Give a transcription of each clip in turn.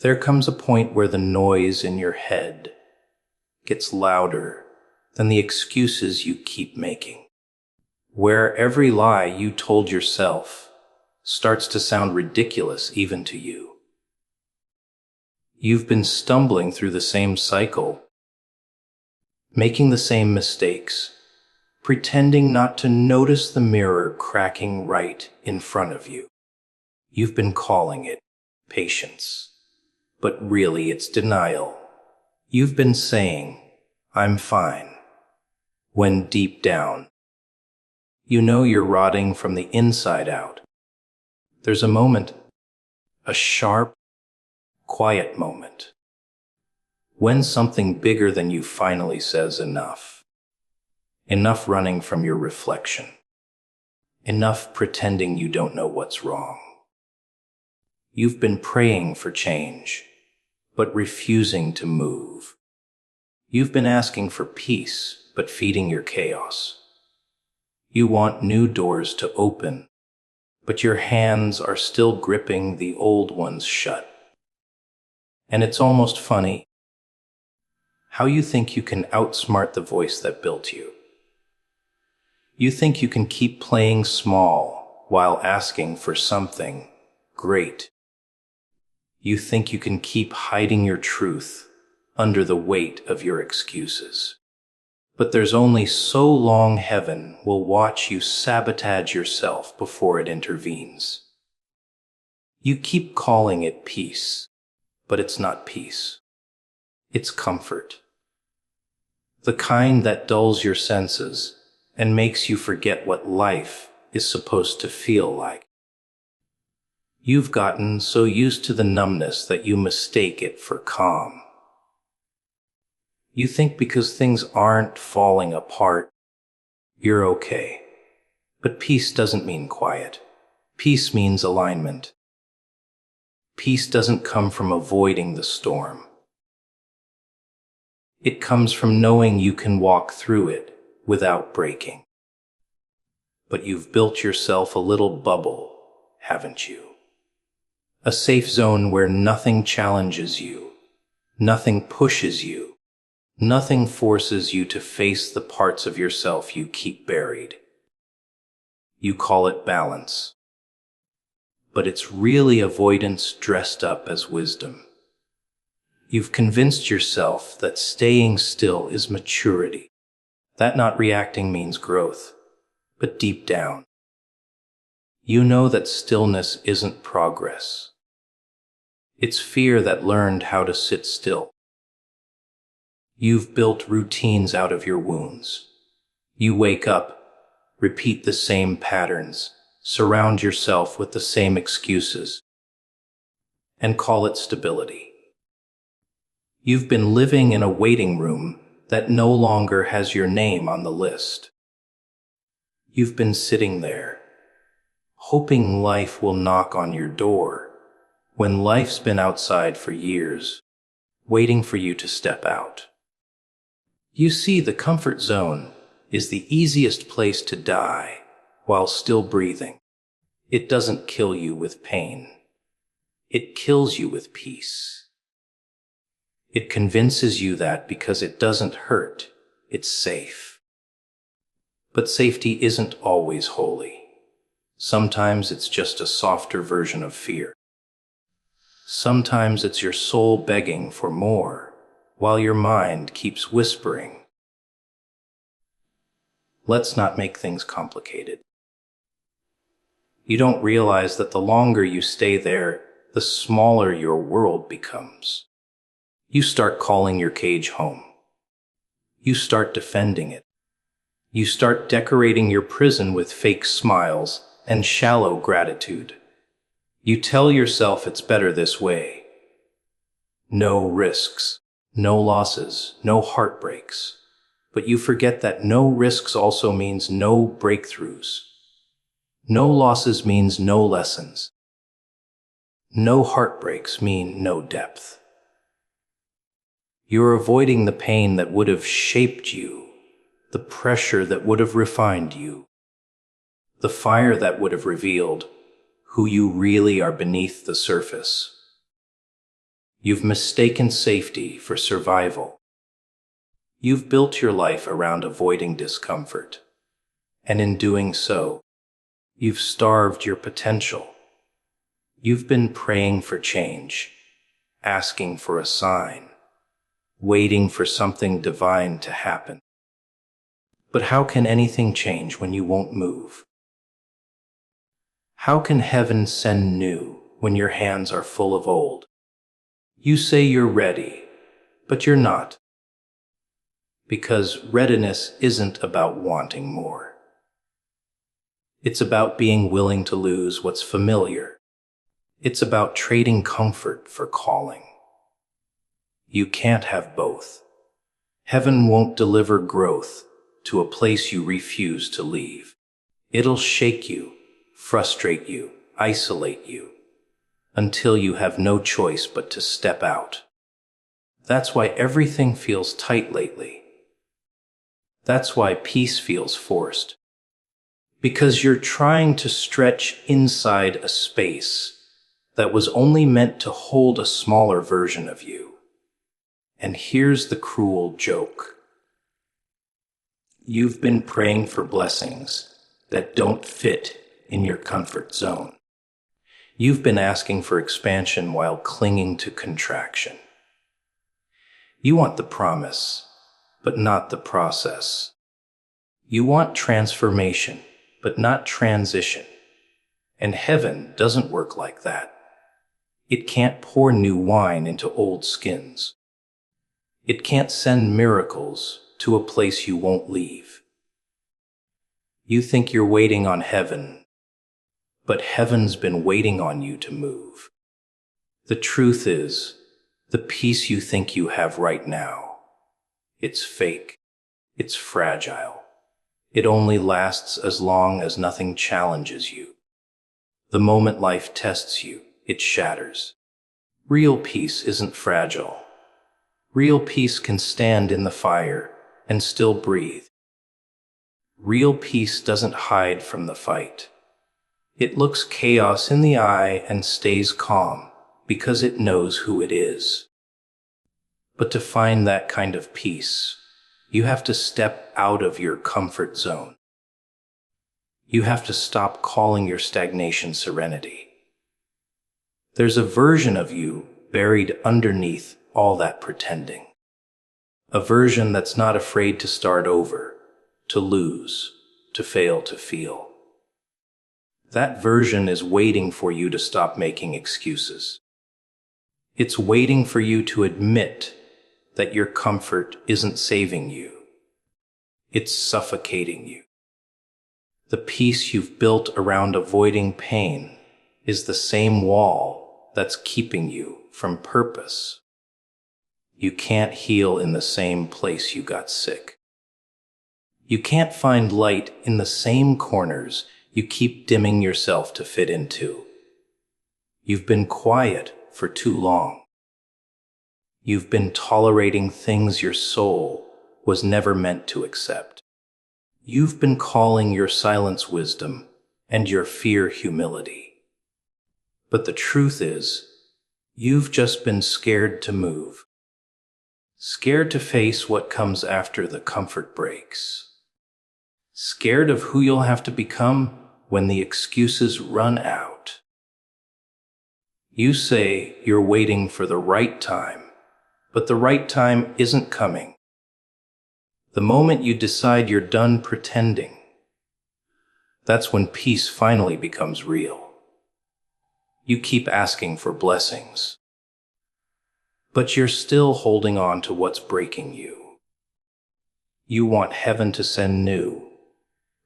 There comes a point where the noise in your head gets louder than the excuses you keep making, where every lie you told yourself starts to sound ridiculous even to you. You've been stumbling through the same cycle, making the same mistakes, pretending not to notice the mirror cracking right in front of you. You've been calling it patience, but really it's denial. You've been saying, "I'm fine," when deep down, you know you're rotting from the inside out. There's a moment, a sharp, quiet moment, when something bigger than you finally says enough. Enough running from your reflection. Enough pretending you don't know what's wrong. You've been praying for change, but refusing to move. You've been asking for peace, but feeding your chaos. You want new doors to open, but your hands are still gripping the old ones shut. And it's almost funny how you think you can outsmart the voice that built you. You think you can keep playing small while asking for something great. You think you can keep hiding your truth under the weight of your excuses. But there's only so long heaven will watch you sabotage yourself before it intervenes. You keep calling it peace, but it's not peace. It's comfort. The kind that dulls your senses and makes you forget what life is supposed to feel like. You've gotten so used to the numbness that you mistake it for calm. You think because things aren't falling apart, you're okay. But peace doesn't mean quiet. Peace means alignment. Peace doesn't come from avoiding the storm. It comes from knowing you can walk through it without breaking. But you've built yourself a little bubble, haven't you? A safe zone where nothing challenges you, nothing pushes you, nothing forces you to face the parts of yourself you keep buried. You call it balance, but it's really avoidance dressed up as wisdom. You've convinced yourself that staying still is maturity, that not reacting means growth, but deep down, you know that stillness isn't progress. It's fear that learned how to sit still. You've built routines out of your wounds. You wake up, repeat the same patterns, surround yourself with the same excuses, and call it stability. You've been living in a waiting room that no longer has your name on the list. You've been sitting there, hoping life will knock on your door, when life's been outside for years, waiting for you to step out. You see, the comfort zone is the easiest place to die while still breathing. It doesn't kill you with pain. It kills you with peace. It convinces you that because it doesn't hurt, it's safe. But safety isn't always holy. Sometimes it's just a softer version of fear. Sometimes it's your soul begging for more, while your mind keeps whispering. Let's not make things complicated. You don't realize that the longer you stay there, the smaller your world becomes. You start calling your cage home. You start defending it. You start decorating your prison with fake smiles and shallow gratitude. You tell yourself it's better this way. No risks, no losses, no heartbreaks. But you forget that no risks also means no breakthroughs. No losses means no lessons. No heartbreaks mean no depth. You're avoiding the pain that would have shaped you, the pressure that would have refined you, the fire that would have revealed who you really are beneath the surface. You've mistaken safety for survival. You've built your life around avoiding discomfort, and in doing so, you've starved your potential. You've been praying for change, asking for a sign, waiting for something divine to happen. But how can anything change when you won't move? How can heaven send new when your hands are full of old? You say you're ready, but you're not. Because readiness isn't about wanting more. It's about being willing to lose what's familiar. It's about trading comfort for calling. You can't have both. Heaven won't deliver growth to a place you refuse to leave. It'll shake you, frustrate you, isolate you, until you have no choice but to step out. That's why everything feels tight lately. That's why peace feels forced. Because you're trying to stretch inside a space that was only meant to hold a smaller version of you. And here's the cruel joke. You've been praying for blessings that don't fit in your comfort zone. You've been asking for expansion while clinging to contraction. You want the promise, but not the process. You want transformation, but not transition. And heaven doesn't work like that. It can't pour new wine into old skins. It can't send miracles to a place you won't leave. You think you're waiting on heaven, but heaven's been waiting on you to move. The truth is, the peace you think you have right now, it's fake, it's fragile. It only lasts as long as nothing challenges you. The moment life tests you, it shatters. Real peace isn't fragile. Real peace can stand in the fire and still breathe. Real peace doesn't hide from the fight. It looks chaos in the eye and stays calm because it knows who it is. But to find that kind of peace, you have to step out of your comfort zone. You have to stop calling your stagnation serenity. There's a version of you buried underneath all that pretending. A version that's not afraid to start over, to lose, to fail to feel. That version is waiting for you to stop making excuses. It's waiting for you to admit that your comfort isn't saving you. It's suffocating you. The peace you've built around avoiding pain is the same wall that's keeping you from purpose. You can't heal in the same place you got sick. You can't find light in the same corners you keep dimming yourself to fit into. You've been quiet for too long. You've been tolerating things your soul was never meant to accept. You've been calling your silence wisdom and your fear humility. But the truth is, you've just been scared to move. Scared to face what comes after the comfort breaks. Scared of who you'll have to become when the excuses run out. You say you're waiting for the right time, but the right time isn't coming. The moment you decide you're done pretending, that's when peace finally becomes real. You keep asking for blessings, but you're still holding on to what's breaking you. You want heaven to send new,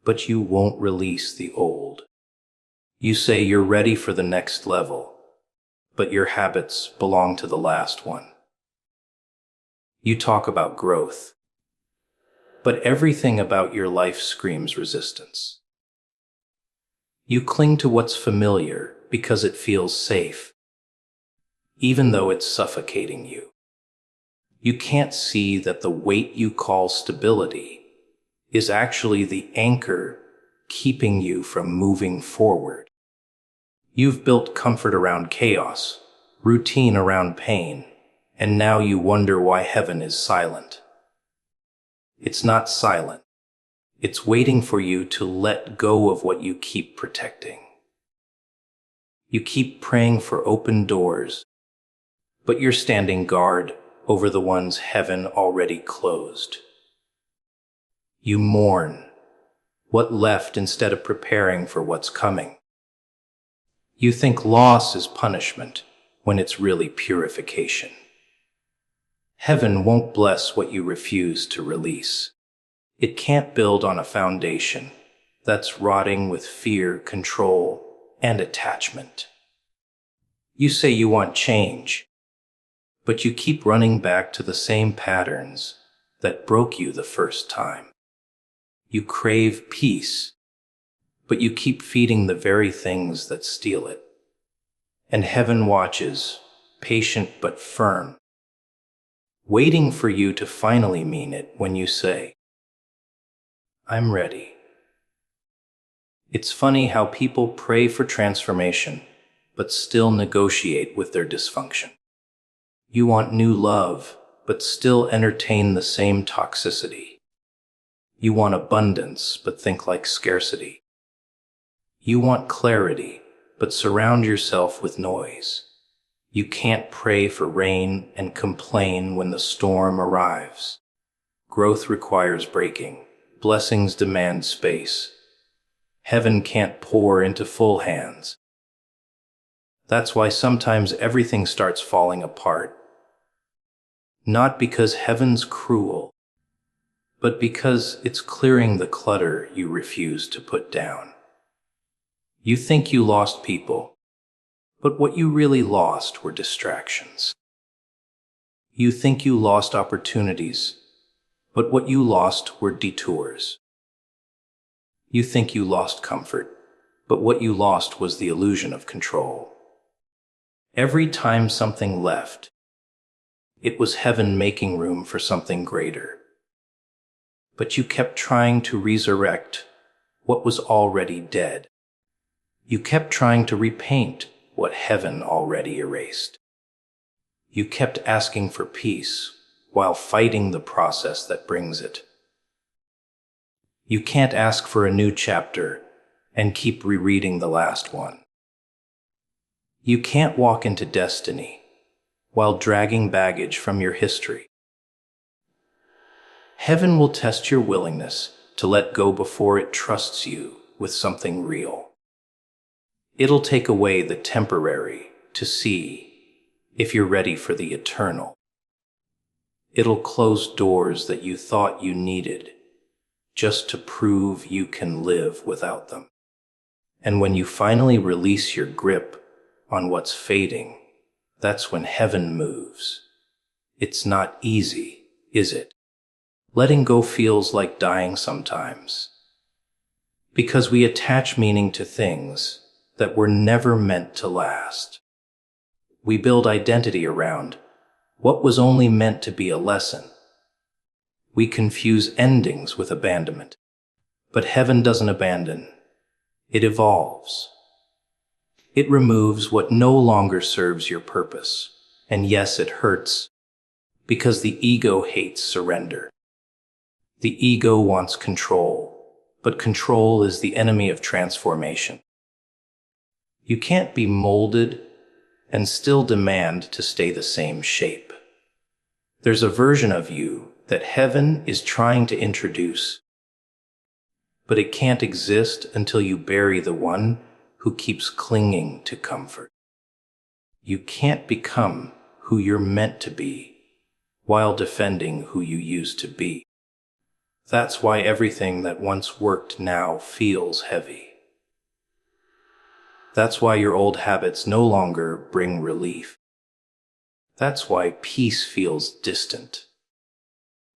but you won't release the old. You say you're ready for the next level, but your habits belong to the last one. You talk about growth, but everything about your life screams resistance. You cling to what's familiar because it feels safe, even though it's suffocating you. You can't see that the weight you call stability is actually the anchor keeping you from moving forward. You've built comfort around chaos, routine around pain, and now you wonder why heaven is silent. It's not silent. It's waiting for you to let go of what you keep protecting. You keep praying for open doors, but you're standing guard over the ones heaven already closed. You mourn what left instead of preparing for what's coming. You think loss is punishment when it's really purification. Heaven won't bless what you refuse to release. It can't build on a foundation that's rotting with fear, control, and attachment. You say you want change, but you keep running back to the same patterns that broke you the first time. You crave peace, but you keep feeding the very things that steal it. And heaven watches, patient but firm, waiting for you to finally mean it when you say, "I'm ready." It's funny how people pray for transformation, but still negotiate with their dysfunction. You want new love, but still entertain the same toxicity. You want abundance, but think like scarcity. You want clarity, but surround yourself with noise. You can't pray for rain and complain when the storm arrives. Growth requires breaking. Blessings demand space. Heaven can't pour into full hands. That's why sometimes everything starts falling apart. Not because heaven's cruel, but because it's clearing the clutter you refuse to put down. You think you lost people, but what you really lost were distractions. You think you lost opportunities, but what you lost were detours. You think you lost comfort, but what you lost was the illusion of control. Every time something left, it was heaven making room for something greater. But you kept trying to resurrect what was already dead. You kept trying to repaint what heaven already erased. You kept asking for peace while fighting the process that brings it. You can't ask for a new chapter and keep rereading the last one. You can't walk into destiny while dragging baggage from your history. Heaven will test your willingness to let go before it trusts you with something real. It'll take away the temporary to see if you're ready for the eternal. It'll close doors that you thought you needed just to prove you can live without them. And when you finally release your grip on what's fading, that's when heaven moves. It's not easy, is it? Letting go feels like dying sometimes, because we attach meaning to things that were never meant to last. We build identity around what was only meant to be a lesson. We confuse endings with abandonment. But heaven doesn't abandon. It evolves. It removes what no longer serves your purpose. And yes, it hurts, because the ego hates surrender. The ego wants control, but control is the enemy of transformation. You can't be molded and still demand to stay the same shape. There's a version of you that heaven is trying to introduce, but it can't exist until you bury the one who keeps clinging to comfort. You can't become who you're meant to be while defending who you used to be. That's why everything that once worked now feels heavy. That's why your old habits no longer bring relief. That's why peace feels distant.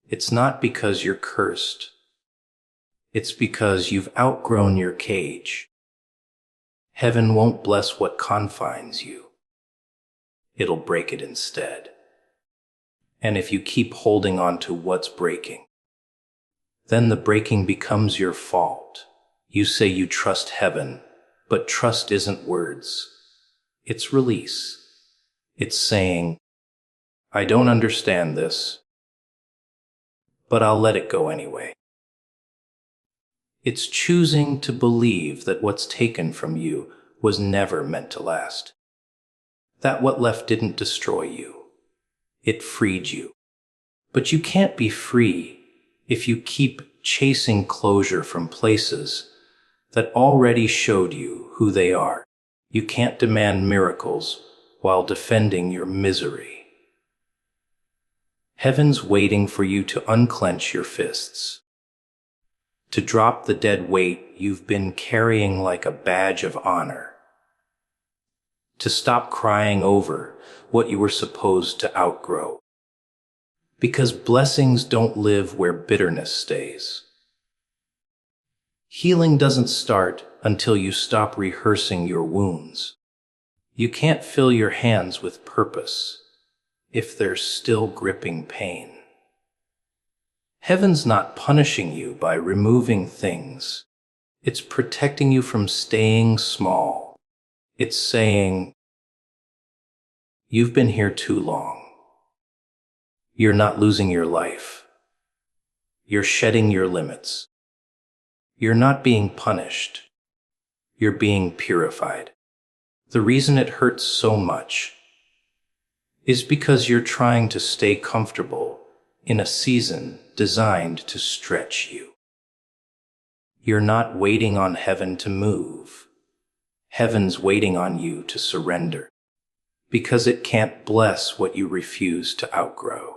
It's not because you're cursed. It's because you've outgrown your cage. Heaven won't bless what confines you. It'll break it instead. And if you keep holding on to what's breaking, then the breaking becomes your fault. You say you trust heaven, but trust isn't words. It's release. It's saying, I don't understand this, but I'll let it go anyway. It's choosing to believe that what's taken from you was never meant to last. That what left didn't destroy you. It freed you. But you can't be free if you keep chasing closure from places that already showed you who they are. You can't demand miracles while defending your misery. Heaven's waiting for you to unclench your fists, to drop the dead weight you've been carrying like a badge of honor, to stop crying over what you were supposed to outgrow. Because blessings don't live where bitterness stays. Healing doesn't start until you stop rehearsing your wounds. You can't fill your hands with purpose if they're still gripping pain. Heaven's not punishing you by removing things. It's protecting you from staying small. It's saying, you've been here too long. You're not losing your life. You're shedding your limits. You're not being punished. You're being purified. The reason it hurts so much is because you're trying to stay comfortable in a season designed to stretch you. You're not waiting on heaven to move. Heaven's waiting on you to surrender, because it can't bless what you refuse to outgrow.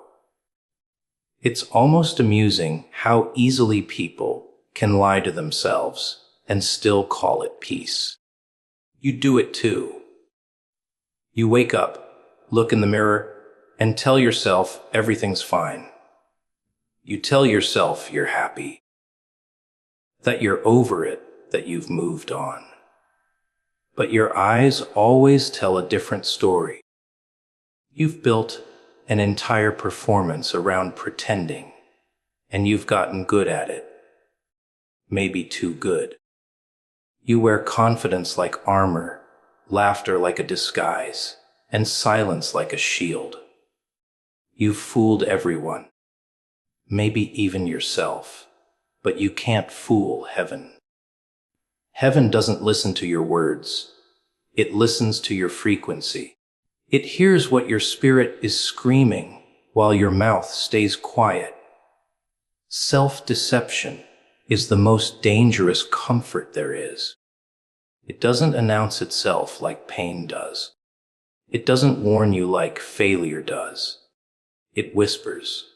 It's almost amusing how easily people can lie to themselves and still call it peace. You do it too. You wake up, look in the mirror, and tell yourself everything's fine. You tell yourself you're happy, that you're over it, that you've moved on. But your eyes always tell a different story. You've built an entire performance around pretending, and you've gotten good at it. Maybe too good. You wear confidence like armor, laughter like a disguise, and silence like a shield. You've fooled everyone, maybe even yourself, but you can't fool heaven. Heaven doesn't listen to your words. It listens to your frequency. It hears what your spirit is screaming while your mouth stays quiet. Self-deception is the most dangerous comfort there is. It doesn't announce itself like pain does. It doesn't warn you like failure does. It whispers.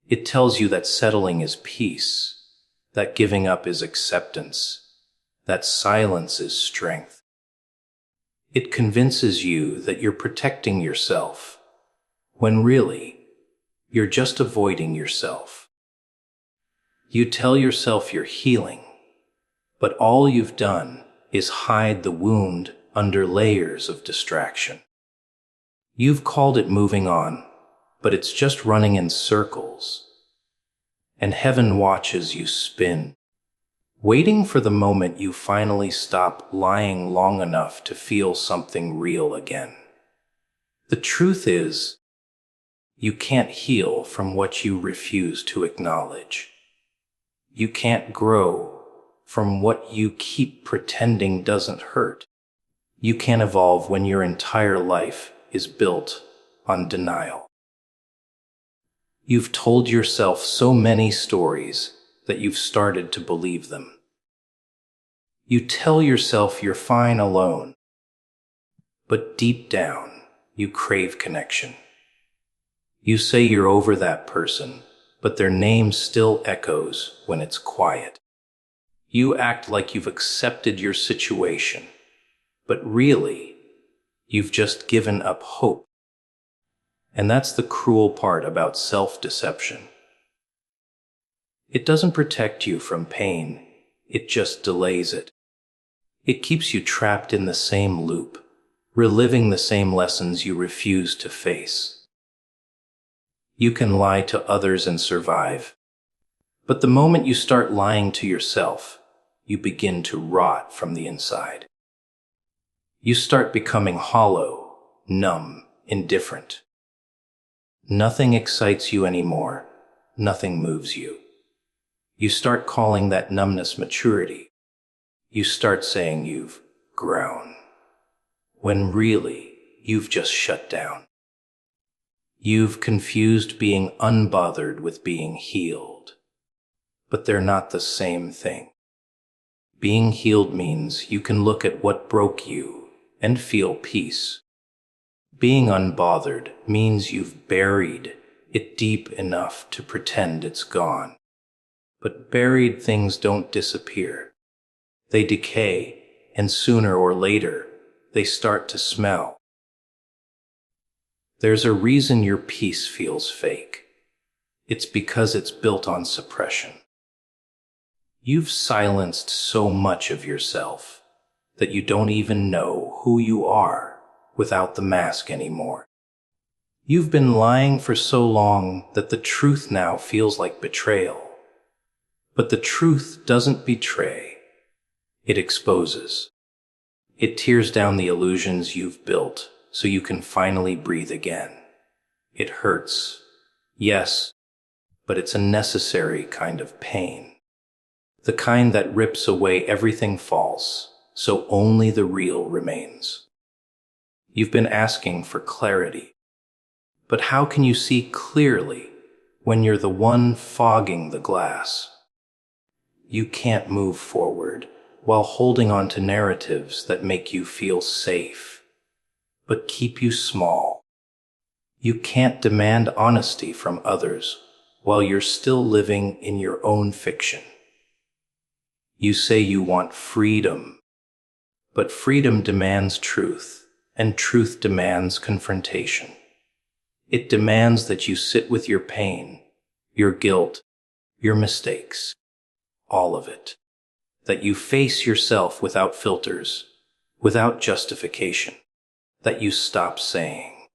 It tells you that settling is peace, that giving up is acceptance, that silence is strength. It convinces you that you're protecting yourself, when really, you're just avoiding yourself. You tell yourself you're healing, but all you've done is hide the wound under layers of distraction. You've called it moving on, but it's just running in circles. And heaven watches you spin, waiting for the moment you finally stop lying long enough to feel something real again. The truth is, you can't heal from what you refuse to acknowledge. You can't grow from what you keep pretending doesn't hurt. You can't evolve when your entire life is built on denial. You've told yourself so many stories that you've started to believe them. You tell yourself you're fine alone, but deep down, you crave connection. You say you're over that person, but their name still echoes when it's quiet. You act like you've accepted your situation, but really, you've just given up hope. And that's the cruel part about self-deception. It doesn't protect you from pain, it just delays it. It keeps you trapped in the same loop, reliving the same lessons you refuse to face. You can lie to others and survive, but the moment you start lying to yourself, you begin to rot from the inside. You start becoming hollow, numb, indifferent. Nothing excites you anymore. Nothing moves you. You start calling that numbness maturity. You start saying you've grown, when really you've just shut down. You've confused being unbothered with being healed, but they're not the same thing. Being healed means you can look at what broke you and feel peace. Being unbothered means you've buried it deep enough to pretend it's gone. But buried things don't disappear. They decay, and sooner or later, they start to smell. There's a reason your peace feels fake. It's because it's built on suppression. You've silenced so much of yourself that you don't even know who you are without the mask anymore. You've been lying for so long that the truth now feels like betrayal. But the truth doesn't betray. It exposes. It tears down the illusions you've built so you can finally breathe again. It hurts, yes, but it's a necessary kind of pain. The kind that rips away everything false, so only the real remains. You've been asking for clarity. But how can you see clearly when you're the one fogging the glass? You can't move forward while holding on to narratives that make you feel safe, but keep you small. You can't demand honesty from others while you're still living in your own fiction. You say you want freedom, but freedom demands truth, and truth demands confrontation. It demands that you sit with your pain, your guilt, your mistakes, all of it. That you face yourself without filters, without justification. That you stop saying,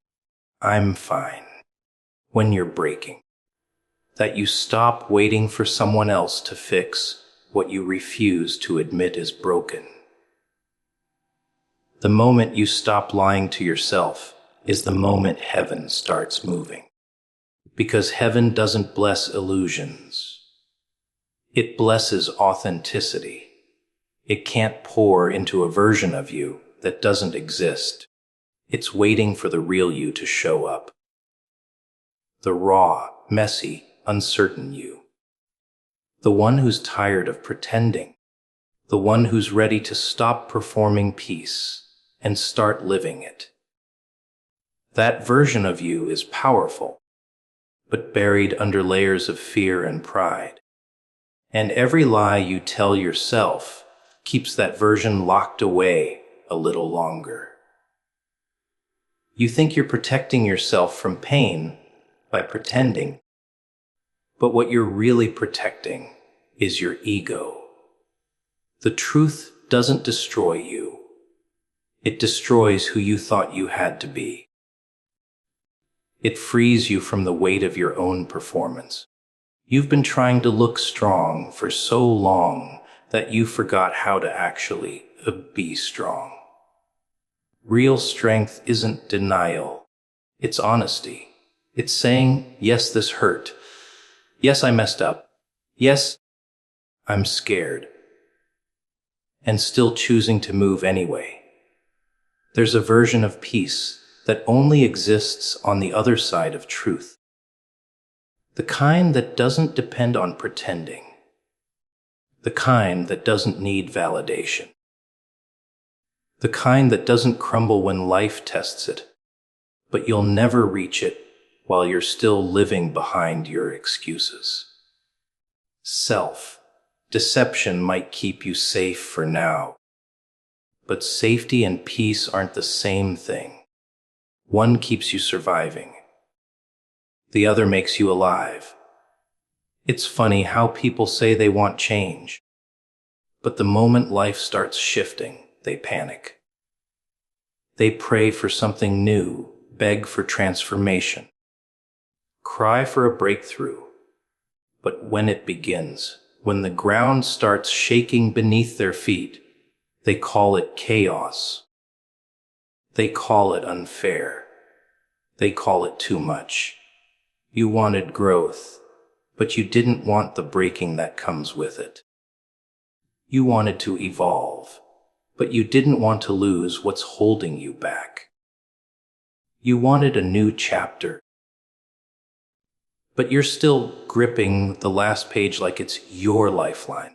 "I'm fine," when you're breaking. That you stop waiting for someone else to fix what you refuse to admit is broken. The moment you stop lying to yourself is the moment heaven starts moving. Because heaven doesn't bless illusions. It blesses authenticity. It can't pour into a version of you that doesn't exist. It's waiting for the real you to show up. The raw, messy, uncertain you. The one who's tired of pretending. The one who's ready to stop performing peace and start living it. That version of you is powerful, but buried under layers of fear and pride. And every lie you tell yourself keeps that version locked away a little longer. You think you're protecting yourself from pain by pretending, but what you're really protecting is your ego. The truth doesn't destroy you. It destroys who you thought you had to be. It frees you from the weight of your own performance. You've been trying to look strong for so long that you forgot how to actually be strong. Real strength isn't denial. It's honesty. It's saying, yes, this hurt. Yes, I messed up. Yes, I'm scared. And still choosing to move anyway. There's a version of peace that only exists on the other side of truth. The kind that doesn't depend on pretending. The kind that doesn't need validation. The kind that doesn't crumble when life tests it, but you'll never reach it while you're still living behind your excuses. Self-deception might keep you safe for now, but safety and peace aren't the same thing. One keeps you surviving. The other makes you alive. It's funny how people say they want change, but the moment life starts shifting, they panic. They pray for something new, beg for transformation, cry for a breakthrough. But when it begins, when the ground starts shaking beneath their feet, they call it chaos. They call it unfair. They call it too much. You wanted growth, but you didn't want the breaking that comes with it. You wanted to evolve, but you didn't want to lose what's holding you back. You wanted a new chapter, but you're still gripping the last page like it's your lifeline.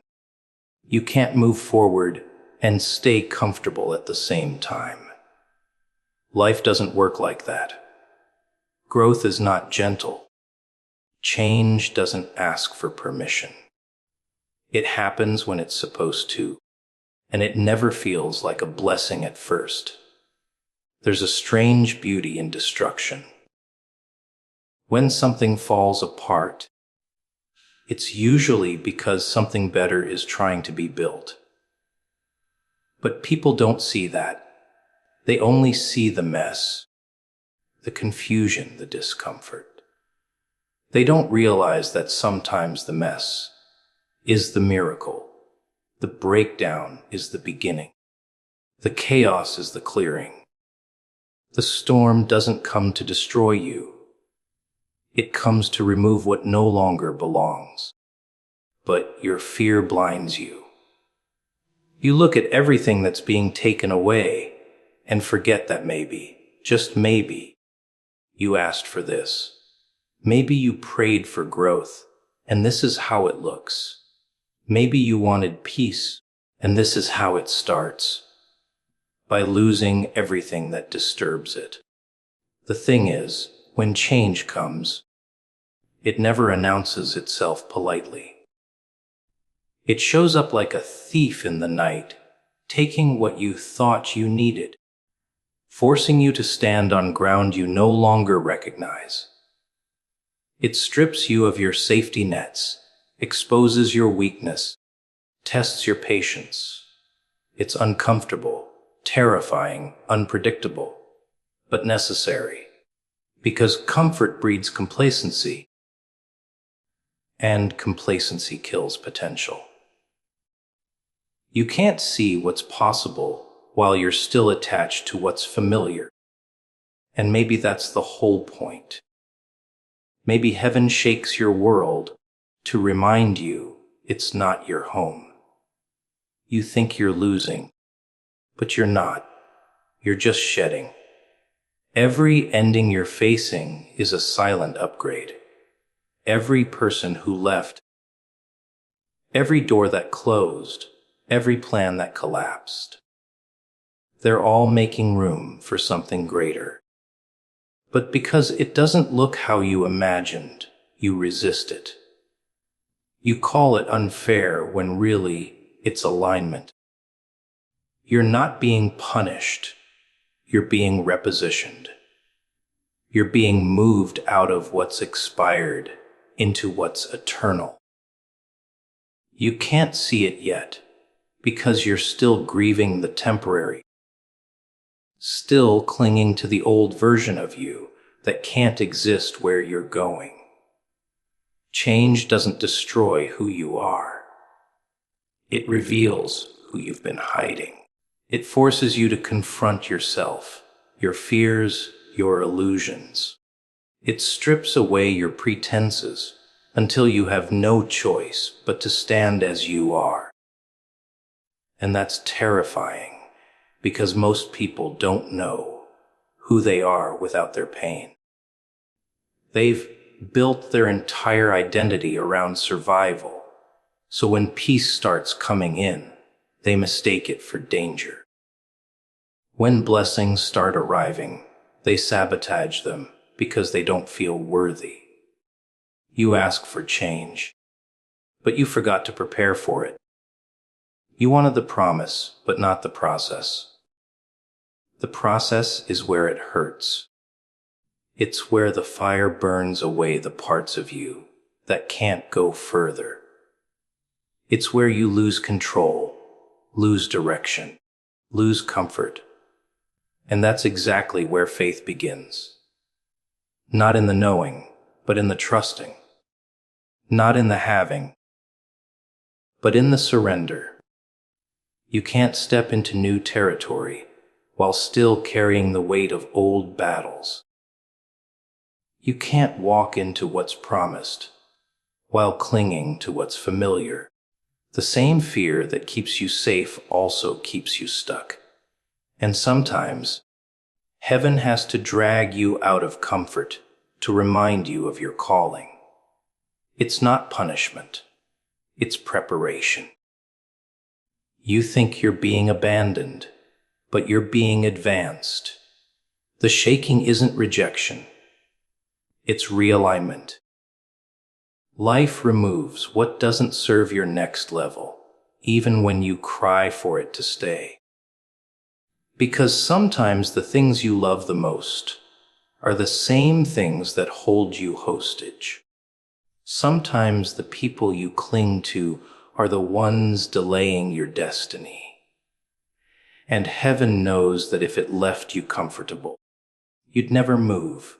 You can't move forward and stay comfortable at the same time. Life doesn't work like that. Growth is not gentle. Change doesn't ask for permission. It happens when it's supposed to, and it never feels like a blessing at first. There's a strange beauty in destruction. When something falls apart, it's usually because something better is trying to be built. But people don't see that. They only see the mess, the confusion, the discomfort. They don't realize that sometimes the mess is the miracle. The breakdown is the beginning. The chaos is the clearing. The storm doesn't come to destroy you. It comes to remove what no longer belongs. But your fear blinds you. You look at everything that's being taken away and forget that maybe, just maybe, you asked for this. Maybe you prayed for growth, and this is how it looks. Maybe you wanted peace, and this is how it starts. By losing everything that disturbs it. The thing is, when change comes, it never announces itself politely. It shows up like a thief in the night, taking what you thought you needed, forcing you to stand on ground you no longer recognize. It strips you of your safety nets, exposes your weakness, tests your patience. It's uncomfortable, terrifying, unpredictable, but necessary. Because comfort breeds complacency, and complacency kills potential. You can't see what's possible while you're still attached to what's familiar. And maybe that's the whole point. Maybe heaven shakes your world to remind you it's not your home. You think you're losing, but you're not. You're just shedding. Every ending you're facing is a silent upgrade. Every person who left, every door that closed, every plan that collapsed. They're all making room for something greater. But because it doesn't look how you imagined, you resist it. You call it unfair when really it's alignment. You're not being punished. You're being repositioned. You're being moved out of what's expired into what's eternal. You can't see it yet because you're still grieving the temporary, still clinging to the old version of you that can't exist where you're going. Change doesn't destroy who you are. It reveals who you've been hiding. It forces you to confront yourself, your fears, your illusions. It strips away your pretenses until you have no choice but to stand as you are. And that's terrifying because most people don't know who they are without their pain. They've built their entire identity around survival, so when peace starts coming in, they mistake it for danger. When blessings start arriving, they sabotage them because they don't feel worthy. You ask for change, but you forgot to prepare for it. You wanted the promise, but not the process. The process is where it hurts. It's where the fire burns away the parts of you that can't go further. It's where you lose control, lose direction, lose comfort. And that's exactly where faith begins. Not in the knowing, but in the trusting. Not in the having, but in the surrender. You can't step into new territory while still carrying the weight of old battles. You can't walk into what's promised while clinging to what's familiar. The same fear that keeps you safe also keeps you stuck. And sometimes, heaven has to drag you out of comfort to remind you of your calling. It's not punishment. It's preparation. You think you're being abandoned, but you're being advanced. The shaking isn't rejection. It's realignment. Life removes what doesn't serve your next level, even when you cry for it to stay. Because sometimes the things you love the most are the same things that hold you hostage. Sometimes the people you cling to are the ones delaying your destiny. And heaven knows that if it left you comfortable, you'd never move.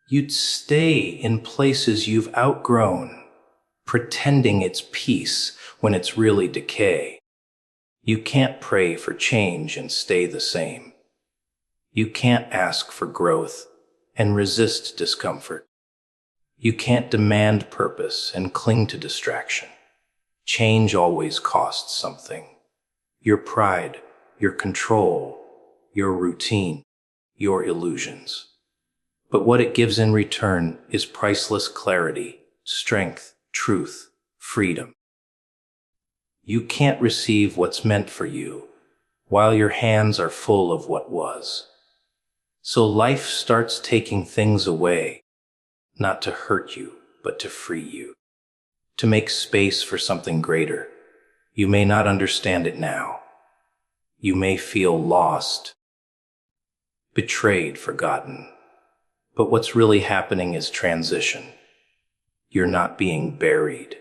You'd stay in places you've outgrown, pretending it's peace when it's really decay. You can't pray for change and stay the same. You can't ask for growth and resist discomfort. You can't demand purpose and cling to distraction. Change always costs something. Your pride, your control, your routine, your illusions. But what it gives in return is priceless clarity, strength, truth, freedom. You can't receive what's meant for you while your hands are full of what was. So life starts taking things away, not to hurt you, but to free you, to make space for something greater. You may not understand it now. You may feel lost, betrayed, forgotten. But what's really happening is transition. You're not being buried.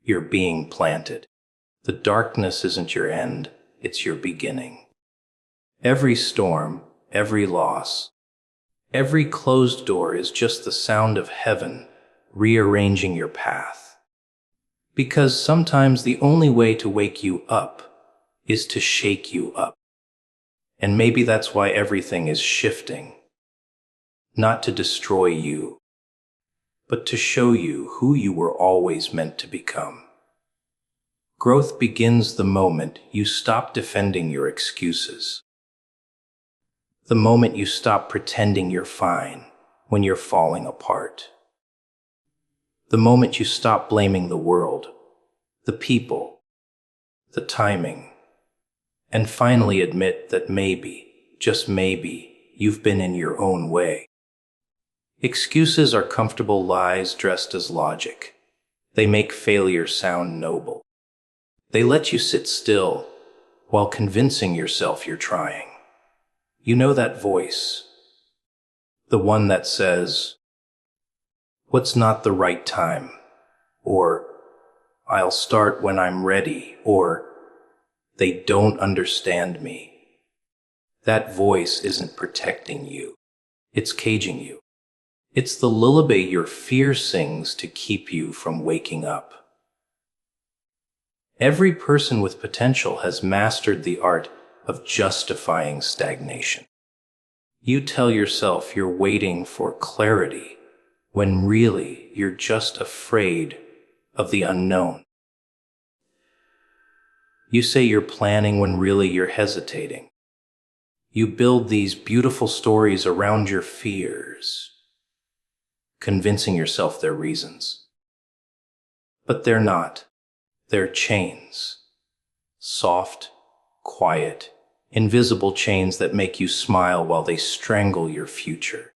You're being planted. The darkness isn't your end, it's your beginning. Every storm, every loss, every closed door is just the sound of heaven rearranging your path. Because sometimes the only way to wake you up is to shake you up. And maybe that's why everything is shifting. Not to destroy you, but to show you who you were always meant to become. Growth begins the moment you stop defending your excuses. The moment you stop pretending you're fine when you're falling apart. The moment you stop blaming the world, the people, the timing, and finally admit that maybe, just maybe, you've been in your own way. Excuses are comfortable lies dressed as logic. They make failure sound noble. They let you sit still while convincing yourself you're trying. You know that voice, the one that says, "What's not the right time?" Or, "I'll start when I'm ready," or, "They don't understand me." That voice isn't protecting you. It's caging you. It's the lullaby your fear sings to keep you from waking up. Every person with potential has mastered the art of justifying stagnation. You tell yourself you're waiting for clarity, when really you're just afraid of the unknown. You say you're planning when really you're hesitating. You build these beautiful stories around your fears, convincing yourself they're reasons. But they're not. They're chains. Soft, quiet, invisible chains that make you smile while they strangle your future.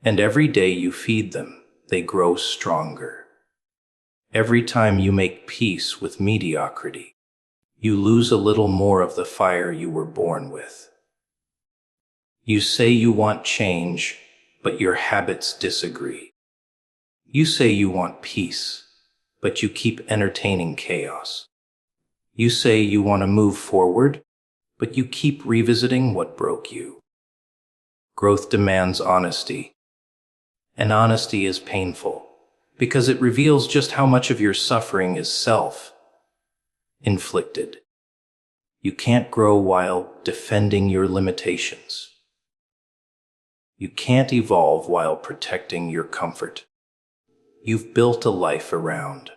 And every day you feed them, they grow stronger. Every time you make peace with mediocrity, you lose a little more of the fire you were born with. You say you want change, but your habits disagree. You say you want peace, but you keep entertaining chaos. You say you want to move forward, but you keep revisiting what broke you. Growth demands honesty, and honesty is painful because it reveals just how much of your suffering is self-inflicted. You can't grow while defending your limitations. You can't evolve while protecting your comfort. You've built a life around